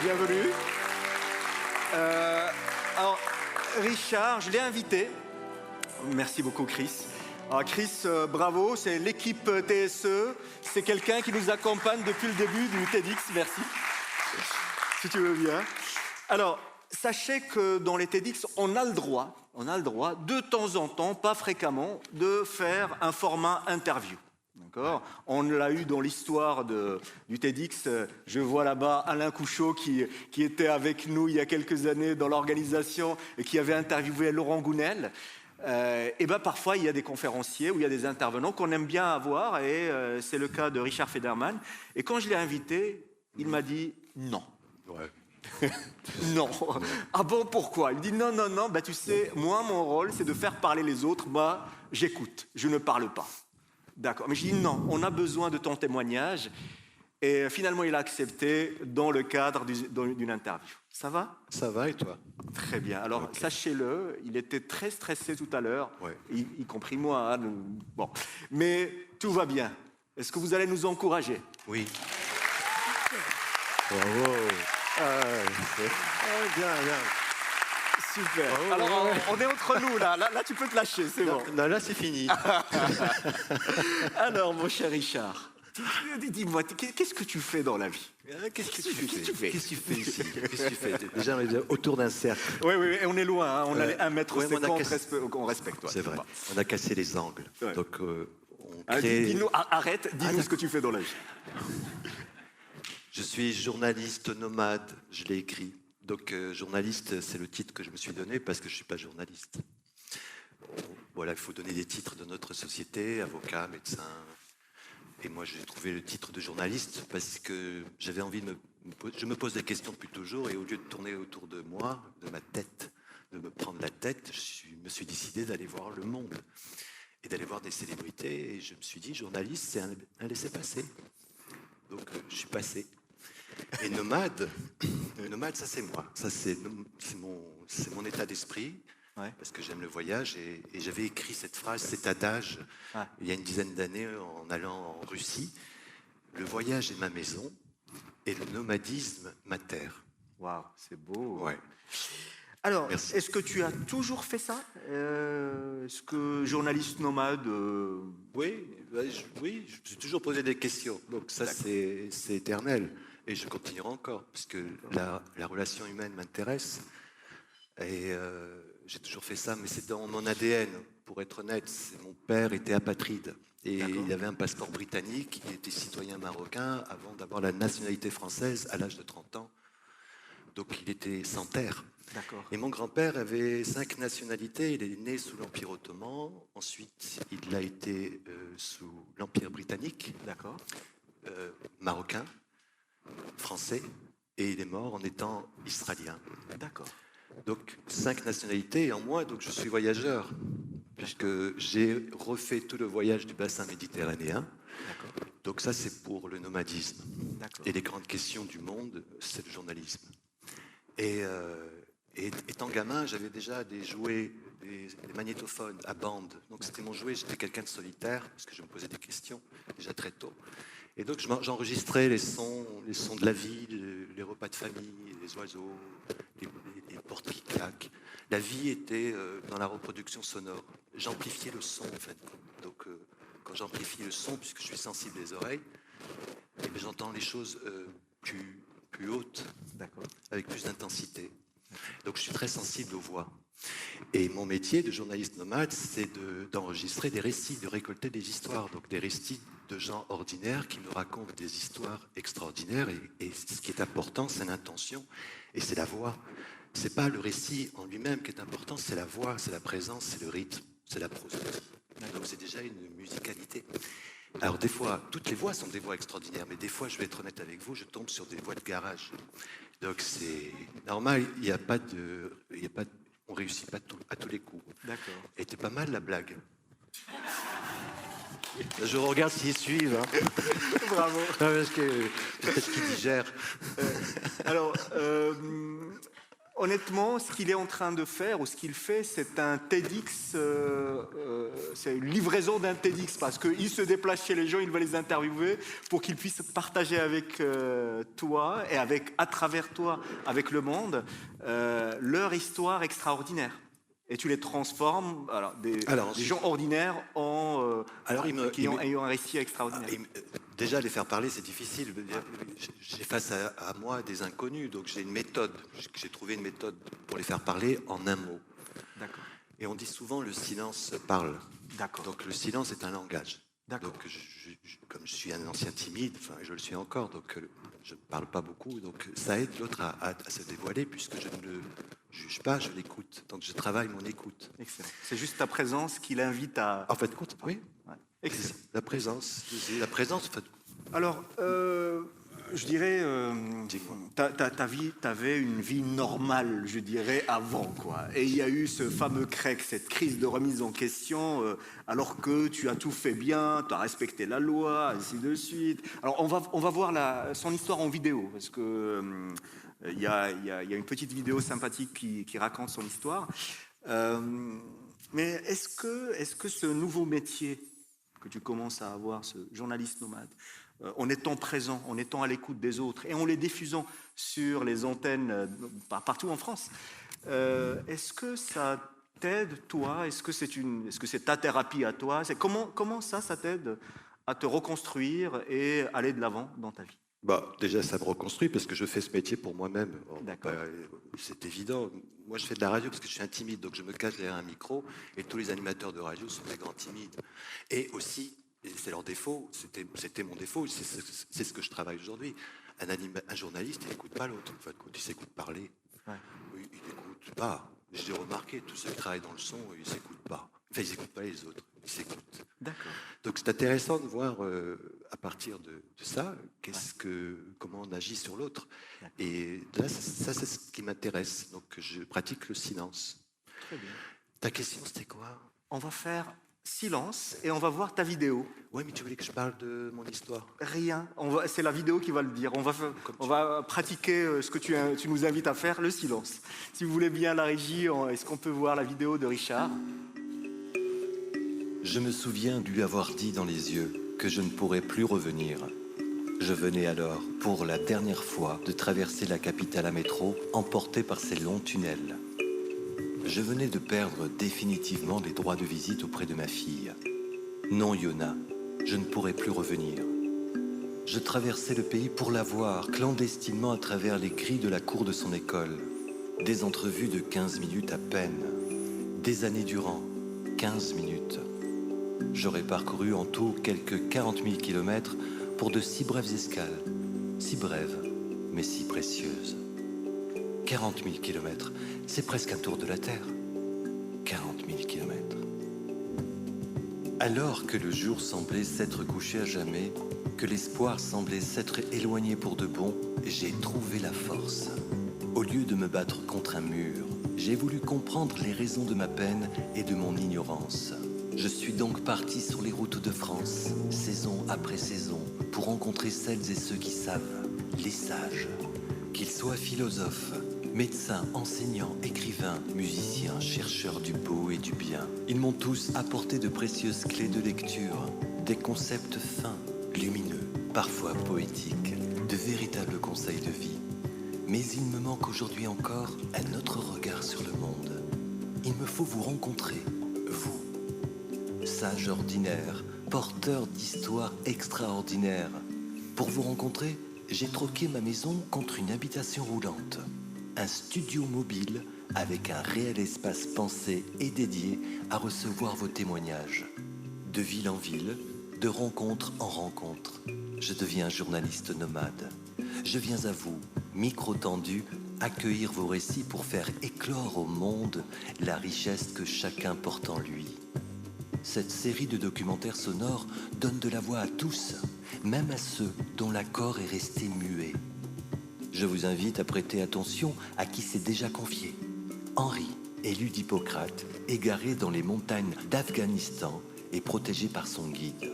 bienvenue. Alors, Richard, je l'ai invité. Merci beaucoup, Chris. Alors, Chris, bravo, c'est l'équipe TSE. C'est quelqu'un qui nous accompagne depuis le début du TEDx. Merci. Si tu veux bien. Alors, sachez que dans les TEDx, on a le droit, de temps en temps, pas fréquemment, de faire un format interview. D'accord ? On l'a eu dans l'histoire du TEDx. Je vois là-bas Alain Couchot qui était avec nous il y a quelques années dans l'organisation et qui avait interviewé Laurent Gounel. Et ben parfois, il y a des conférenciers ou il y a des intervenants qu'on aime bien avoir, et c'est le cas de Richard Federman. Et quand je l'ai invité, il m'a dit non. Ouais. Non. Ah bon, pourquoi ? Il me dit non, bah tu sais, moi, mon rôle, c'est de faire parler les autres. Moi, j'écoute, je ne parle pas. D'accord. Mais je dis non, on a besoin de ton témoignage. Et finalement, il a accepté dans le cadre d'une interview. Ça va ? Ça va, et toi ? Très bien. Alors, okay. Sachez-le, il était très stressé tout à l'heure, ouais. y compris moi. Hein, bon. Mais tout va bien. Est-ce que vous allez nous encourager ? Oui. Bravo. Bien. Super. Bravo, alors, on est entre nous, là. Là, tu peux te lâcher, c'est bon. Non, là, c'est fini. Alors, mon cher Richard, dis-moi, qu'est-ce que tu fais dans la vie ? Qu'est-ce que tu fais ici ? Qu'est-ce que tu fais ? Déjà, on est autour d'un cercle. Oui, et on est loin, hein, on a 1,50 m, on respecte. Toi, c'est vrai, on a cassé les angles. Ouais. Donc, on crée... dis-nous ce que tu fais dans la vie. Je suis journaliste nomade, je l'ai écrit. Donc, journaliste, c'est le titre que je me suis donné parce que je ne suis pas journaliste. Voilà, il faut donner des titres de notre société, avocat, médecin. Et moi, j'ai trouvé le titre de journaliste parce que j'avais envie de je me pose des questions depuis toujours, et au lieu de tourner autour de moi, de ma tête, de me prendre la tête, je me suis décidé d'aller voir le monde et d'aller voir des célébrités. Et je me suis dit, journaliste, c'est un laissez-passer. Donc, je suis passé. Et nomade, ça c'est moi. Ça c'est mon état d'esprit. Ouais. Parce que j'aime le voyage, et j'avais écrit cette phrase, cet adage, il y a une dizaine d'années en allant en Russie. Le voyage est ma maison et le nomadisme ma terre. Waouh, c'est beau. Ouais. Alors, merci. Est-ce que tu as toujours fait ça ? Est-ce que journaliste nomade Oui, je me suis toujours posé des questions. Donc ça, c'est éternel. Et je continuerai encore, parce que la relation humaine m'intéresse. Et j'ai toujours fait ça, mais c'est dans mon ADN. Pour être honnête, mon père était apatride. Et il avait un passeport britannique, il était citoyen marocain avant d'avoir la nationalité française à l'âge de 30 ans. Donc il était sans terre. Et mon grand-père avait 5 nationalités. Il est né sous l'Empire ottoman. Ensuite, il a été sous l'Empire britannique. Marocain, français. Et il est mort en étant israélien. Donc 5 nationalités en moi, donc je suis voyageur, puisque j'ai refait tout le voyage du bassin méditerranéen. Donc ça, c'est pour le nomadisme. Et les grandes questions du monde, c'est le journalisme. Et étant gamin, j'avais déjà des jouets, des magnétophones à bande. Donc c'était mon jouet, j'étais quelqu'un de solitaire, parce que je me posais des questions déjà très tôt. Et donc j'enregistrais les sons de la vie, les repas de famille, les oiseaux, les portes qui claquent. La vie était dans la reproduction sonore. J'amplifiais le son, en fait. Donc quand j'amplifie le son, puisque je suis sensible des oreilles, j'entends les choses plus hautes, avec plus d'intensité. Donc je suis très sensible aux voix. Et mon métier de journaliste nomade, c'est d'enregistrer des récits, de récolter des histoires, donc des récits de gens ordinaires qui nous racontent des histoires extraordinaires. Et ce qui est important, c'est l'intention et c'est la voix. C'est pas le récit en lui-même qui est important, c'est la voix, c'est la présence, c'est le rythme, c'est la prose. Donc c'est déjà une musicalité. Alors des fois, toutes les voix sont des voix extraordinaires, mais des fois, je vais être honnête avec vous, je tombe sur des voix de garage. Donc c'est normal, on réussit pas à tous les coups. Et c'était pas mal la blague. Je regarde s'ils suivent. Hein. Bravo. Parce que peut-être qu'ils digèrent. Alors, Honnêtement, ce qu'il est en train de faire, ou ce qu'il fait, c'est un TEDx, c'est une livraison d'un TEDx, parce qu'il se déplace chez les gens, il va les interviewer pour qu'ils puissent partager avec toi, et à travers toi, avec le monde, leur histoire extraordinaire. Et tu les transformes, des gens ordinaires ayant un récit extraordinaire. Déjà, les faire parler, c'est difficile. J'ai face à moi des inconnus, donc j'ai une méthode. J'ai trouvé une méthode pour les faire parler en un mot. D'accord. Et on dit souvent le silence parle. D'accord. Donc le silence est un langage. D'accord. Donc comme je suis un ancien timide, enfin je le suis encore, donc je ne parle pas beaucoup. Donc ça aide l'autre à se dévoiler puisque je ne le juge pas, je l'écoute. Donc je travaille mon écoute. Excellent. C'est juste ta présence qui l'invite à... En fait, compte, oui. Ouais. Excellent. La présence. En fait. Alors, je dirais, ta vie, t'avais une vie normale, je dirais, avant, quoi. Et il y a eu ce fameux crack, cette crise de remise en question, alors que tu as tout fait bien, tu as respecté la loi, ainsi de suite. Alors, on va voir son histoire en vidéo, parce que il y a une petite vidéo sympathique qui raconte son histoire. Mais est-ce que ce nouveau métier que tu commences à avoir, ce journaliste nomade, en étant présent, en étant à l'écoute des autres et en les diffusant sur les antennes partout en France, est-ce que ça t'aide, toi? Est-ce que c'est ta thérapie à toi? Comment ça t'aide à te reconstruire et aller de l'avant dans ta vie? Déjà, ça me reconstruit parce que je fais ce métier pour moi-même. D'accord. C'est évident. Moi, je fais de la radio parce que je suis un timide, donc je me cache derrière un micro et tous les animateurs de radio sont des grands timides. Et aussi, et c'est leur défaut, c'était mon défaut, c'est ce que je travaille aujourd'hui. Un journaliste, il n'écoute pas l'autre. En fait, quand il s'écoute parler, Ouais. il n'écoute pas. J'ai remarqué, tous ceux qui travaillent dans le son, ils ne s'écoutent pas. Enfin, ils n'écoutent pas les autres, ils s'écoutent. D'accord. Donc c'est intéressant de voir à partir de ça, comment on agit sur l'autre. Et là, ça c'est ce qui m'intéresse. Donc je pratique le silence. Très bien. Ta question, c'était quoi? On va faire silence et on va voir ta vidéo. Oui, mais tu voulais que je parle de mon histoire? Rien. C'est la vidéo qui va le dire. On va pratiquer ce que tu nous invites à faire, le silence. Si vous voulez bien, la régie, est-ce qu'on peut voir la vidéo de Richard? Je me souviens de lui avoir dit dans les yeux que je ne pourrais plus revenir. Je venais alors, pour la dernière fois, de traverser la capitale à métro, emporté par ces longs tunnels. Je venais de perdre définitivement les droits de visite auprès de ma fille. Non, Yona, je ne pourrais plus revenir. Je traversais le pays pour la voir, clandestinement à travers les grilles de la cour de son école. Des entrevues de 15 minutes à peine. Des années durant, 15 minutes. J'aurais parcouru en tout quelques 40 000 kilomètres pour de si brèves escales. Si brèves, mais si précieuses. 40 000 kilomètres, c'est presque un tour de la Terre. 40 000 kilomètres. Alors que le jour semblait s'être couché à jamais, que l'espoir semblait s'être éloigné pour de bon, j'ai trouvé la force. Au lieu de me battre contre un mur, j'ai voulu comprendre les raisons de ma peine et de mon ignorance. Je suis donc parti sur les routes de France, saison après saison, pour rencontrer celles et ceux qui savent, les sages. Qu'ils soient philosophes, médecins, enseignants, écrivains, musiciens, chercheurs du beau et du bien. Ils m'ont tous apporté de précieuses clés de lecture, des concepts fins, lumineux, parfois poétiques, de véritables conseils de vie. Mais il me manque aujourd'hui encore un autre regard sur le monde. Il me faut vous rencontrer, vous. Sage ordinaire, porteur d'histoires extraordinaires. Pour vous rencontrer, j'ai troqué ma maison contre une habitation roulante. Un studio mobile avec un réel espace pensé et dédié à recevoir vos témoignages. De ville en ville, de rencontre en rencontre, je deviens journaliste nomade. Je viens à vous, micro tendu, accueillir vos récits pour faire éclore au monde la richesse que chacun porte en lui. Cette série de documentaires sonores donne de la voix à tous, même à ceux dont l'accord est resté muet. Je vous invite à prêter attention à qui s'est déjà confié. Henri, élu d'Hippocrate, égaré dans les montagnes d'Afghanistan et protégé par son guide.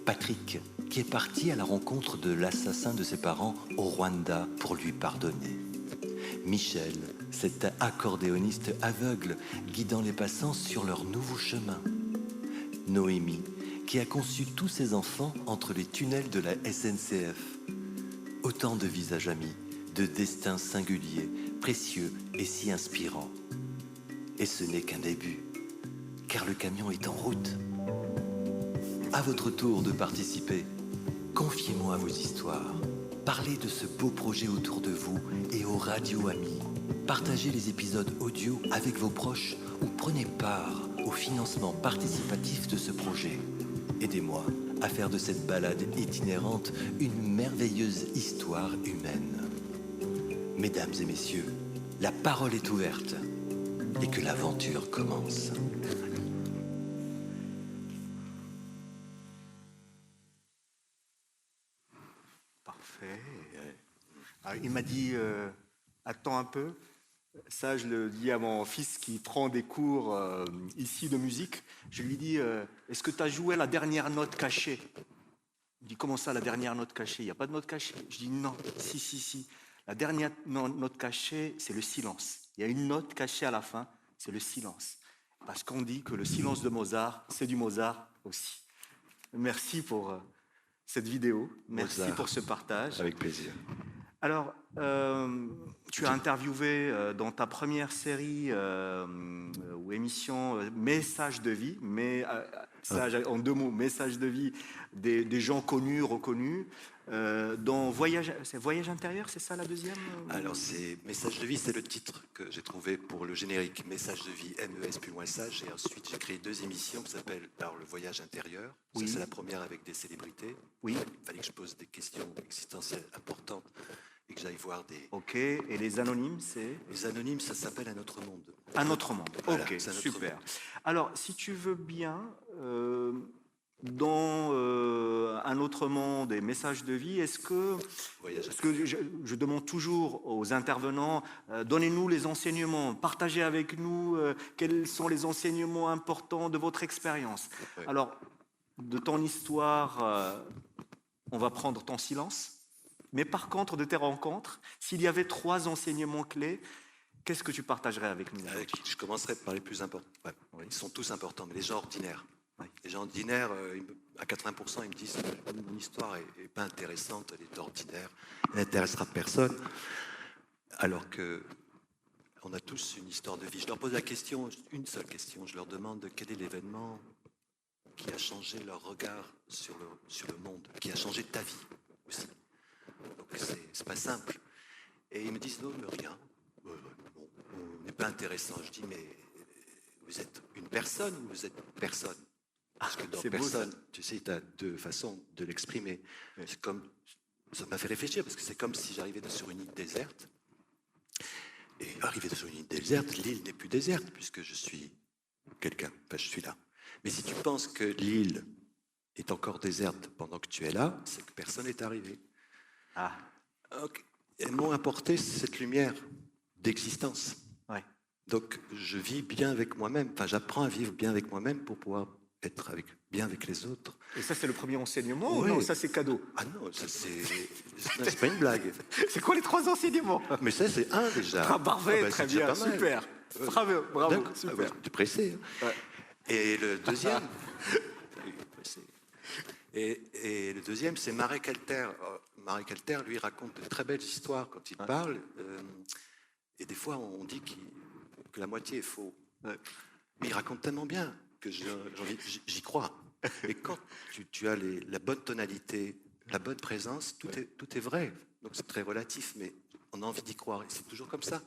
Patrick, qui est parti à la rencontre de l'assassin de ses parents au Rwanda pour lui pardonner. Michel, cet accordéoniste aveugle guidant les passants sur leur nouveau chemin. Noémie, qui a conçu tous ses enfants entre les tunnels de la SNCF. Autant de visages amis, de destins singuliers, précieux et si inspirants. Et ce n'est qu'un début, car le camion est en route. À votre tour de participer. Confiez-moi vos histoires. Parlez de ce beau projet autour de vous et aux radios amis. Partagez les épisodes audio avec vos proches ou prenez part au financement participatif de ce projet. Aidez-moi à faire de cette balade itinérante une merveilleuse histoire humaine. Mesdames et messieurs, la parole est ouverte et que l'aventure commence. Parfait. Alors, il m'a dit attends un peu. Ça, je le dis à mon fils qui prend des cours ici de musique. Je lui dis est-ce que tu as joué la dernière note cachée? Il me dit comment ça, la dernière note cachée? Il n'y a pas de note cachée. Je dis non, si. La dernière note cachée, c'est le silence. Il y a une note cachée à la fin, c'est le silence. Parce qu'on dit que le silence de Mozart, c'est du Mozart aussi. Merci pour cette vidéo. Merci Mozart. pour ce partage. Avec plaisir. Alors, tu as interviewé dans ta première série ou émission Message de vie, en 2 mots, Message de vie, des gens connus, reconnus. Dans Voyage intérieur, c'est ça la deuxième? Alors, c'est Message de vie, c'est le titre que j'ai trouvé pour le générique. Message de vie, MES plus loin sage. Et ensuite, j'ai créé 2 émissions qui s'appellent Le Voyage intérieur. Oui. Ça, c'est la première avec des célébrités. Oui. Il fallait que je pose des questions existentielles importantes et que j'aille voir des... Ok, et les anonymes, c'est? Les anonymes, ça s'appelle Un autre monde. Un autre monde. Voilà, Ok, c'est un autre super. monde. Alors, si tu veux bien, dans Un autre monde et Message de vie, est-ce que Voyage parce que je demande toujours aux intervenants, donnez-nous les enseignements, partagez avec nous quels sont les enseignements importants de votre expérience. Oui. Alors, de ton histoire, on va prendre ton silence. Mais par contre, de tes rencontres, s'il y avait 3 enseignements clés, qu'est-ce que tu partagerais avec nous? Je commencerai par les plus importants. Ouais, Oui. Ils sont tous importants, mais les gens ordinaires. Oui. Les gens ordinaires, à 80%, ils me disent que mon histoire est pas intéressante, elle est ordinaire, elle n'intéressera personne. Alors que on a tous une histoire de vie. Je leur pose la question, une seule question. Je leur demande quel est l'événement qui a changé leur regard sur le monde, qui a changé ta vie aussi. Donc c'est pas simple. Et ils me disent non, mais rien. Bon, on n'est pas intéressant. Je dis mais vous êtes une personne ou vous êtes personne? Parce que dans c'est beau, personne, ça. tu sais, tu as 2 façons de l'exprimer. Oui. C'est comme, ça m'a fait réfléchir parce que c'est comme si j'arrivais sur une île déserte. Et arrivé sur une île déserte, l'île n'est plus déserte puisque je suis quelqu'un. Enfin, je suis là. Mais si tu penses que l'île est encore déserte pendant que tu es là, c'est que personne n'est arrivé. Ah, Okay. Elles m'ont apporté cette lumière d'existence. ouais. Donc, je vis bien avec moi-même. Enfin, j'apprends à vivre bien avec moi-même pour pouvoir être bien avec les autres. Et ça, c'est le premier enseignement Oui. ou non? Ça, c'est cadeau. Ah non, ça c'est pas une blague. C'est quoi les 3 enseignements? Mais ça, c'est un déjà. Ah, parfait, Ah ben, très c'est déjà bien, pas mal. super. Bravo, bravo, D'accord. super. Ah ben, tu es pressé. Hein. Ouais. Et le deuxième, et le deuxième, c'est Marek Alter. Marek Alter, lui, raconte de très belles histoires quand il parle. Et des fois, on dit que la moitié est faux. Ouais. Mais il raconte tellement bien que j'y crois. Et quand tu as la bonne tonalité, la bonne présence, tout est vrai. Donc c'est très relatif, mais on a envie d'y croire. Et c'est toujours comme ça,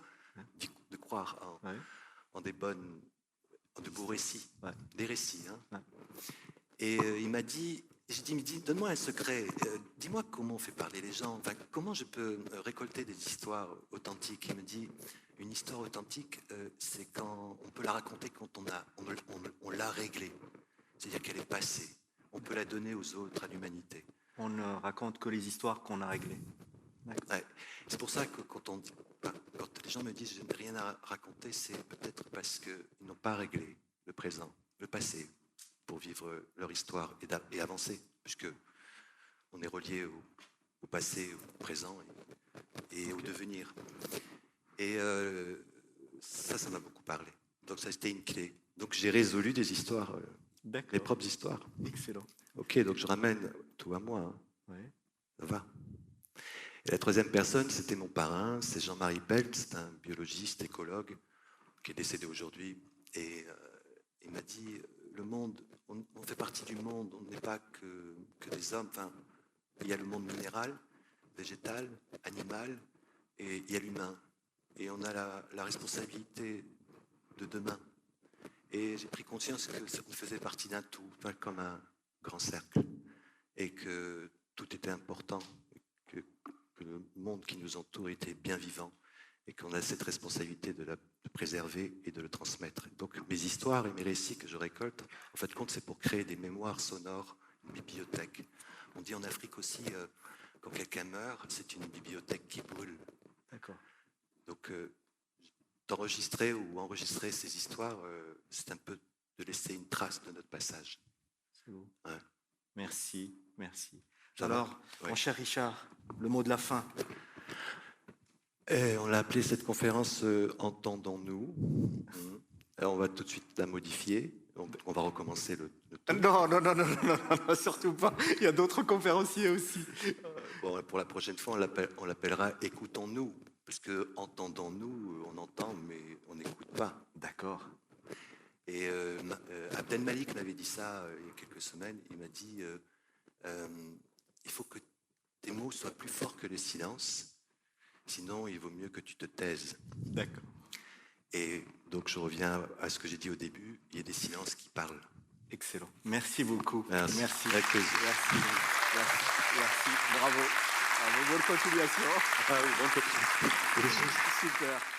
de croire en de beaux récits, des récits. Hein. Ouais. Et il m'a dit, donne-moi un secret, dis-moi comment on fait parler les gens, enfin, comment je peux récolter des histoires authentiques. Il me dit, une histoire authentique, c'est quand on peut la raconter quand on l'a réglée, c'est-à-dire qu'elle est passée. On peut la donner aux autres, à l'humanité. On ne raconte que les histoires qu'on a réglées. Ouais. C'est pour ça que quand les gens me disent je n'ai rien à raconter, c'est peut-être parce qu'ils n'ont pas réglé le présent, le passé, pour vivre leur histoire et avancer, puisque on est relié au passé, au présent et au devenir. Et ça m'a beaucoup parlé. Donc ça, c'était une clé. Donc j'ai résolu des histoires, mes D'accord. propres histoires. Excellent. Ok, donc je ramène tout à moi. Hein. Ouais. Ça va. Et la troisième personne, c'était mon parrain, c'est Jean-Marie Pelt, c'est un biologiste, écologue, qui est décédé aujourd'hui. Et il m'a dit, le monde, on fait partie du monde, on n'est pas que des hommes. Enfin, il y a le monde minéral, végétal, animal, et il y a l'humain. Et on a la responsabilité de demain. Et j'ai pris conscience qu'on faisait partie d'un tout, pas comme un grand cercle. Et que tout était important, que le monde qui nous entoure était bien vivant, et qu'on a cette responsabilité de préserver et de le transmettre. Donc mes histoires et mes récits que je récolte, en fait, compte, c'est pour créer des mémoires sonores, une bibliothèque. On dit en Afrique aussi, quand quelqu'un meurt, c'est une bibliothèque qui brûle. D'accord. Donc, d'enregistrer ou enregistrer ces histoires, c'est un peu de laisser une trace de notre passage. C'est beau. Ouais. Merci, merci. Ça va? Alors, Ouais. mon cher Richard, le mot de la fin. Et on l'a appelé cette conférence Entendons-nous. Alors, on va tout de suite la modifier. On va recommencer le tout. Non, surtout pas. Il y a d'autres conférenciers aussi. Bon, pour la prochaine fois, on l'appellera Écoutons-nous. Parce que entendons-nous, on entend, mais on n'écoute pas. D'accord. Et Abdel Malik m'avait dit ça il y a quelques semaines. Il m'a dit il faut que tes mots soient plus forts que le silence, sinon il vaut mieux que tu te taises. D'accord. Et donc je reviens à ce que j'ai dit au début, il y a des silences qui parlent. Excellent. Merci beaucoup. Merci. Avec plaisir. Merci. Bravo. Bonne continuation. Ah oui, bonne continuation. Super.